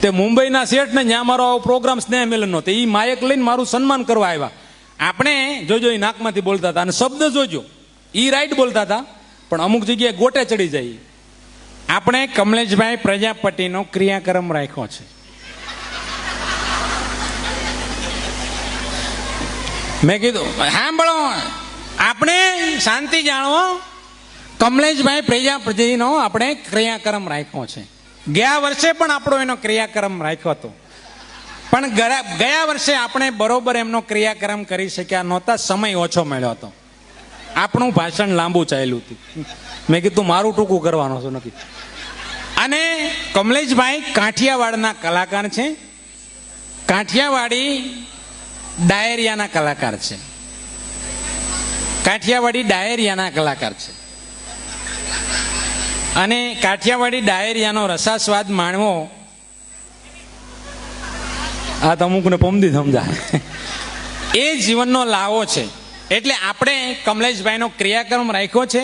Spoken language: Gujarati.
તે મુંબઈના શેઠ ને ત્યાં મારો પ્રોગ્રામ સ્નેહ મિલનનો તે એ માયક લઈને મારું સન્માન કરવા આવ્યા. આપણે જોજો એ નાકમાંથી બોલતા હતા અને શબ્દ જોજો એ રાઈટ બોલતા હતા પણ અમુક જગ્યાએ ગોટે ચડી જાય. આપણે કમલેશભાઈ પ્રજાપતિનો ક્રિયાક્રમ રાખ્યો છે. મેં કીધું સાંભળો, આપણે શાંતિ જાણવો, કમલેશભાઈ પ્રજાપતિનો આપણે ક્રિયાક્રમ રાખ્યો છે. ગયા વર્ષે પણ આપણો એનો ક્રિયાક્રમ રાખ્યો હતો પણ ગયા વર્ષે આપણે બરોબર એમનો ક્રિયાક્રમ કરી શક્યા નહોતા, સમય ઓછો મળ્યો હતો. આપણું ભાષણ લાંબુ ચાલ્યું હતું. મેં કીધું મારું ટૂંકું કરવાનું છું નક્કી. અને કમલેશભાઈ કાઠિયાવાડના કલાકાર છે, કાઠિયાવાડી ડાયરિયાના કલાકાર છે, કાઠિયાવાડી ડાયરિયાના કલાકાર છે. અને કાઠિયાવાડી ડાયરિયાનો રસાસ્વાદ માણવો આ તો અમુકને પમદી સમજાય એ જીવનનો લાવો છે. એટલે આપણે કમલેશભાઈનો ક્રિયાક્રમ રાખ્યો છે.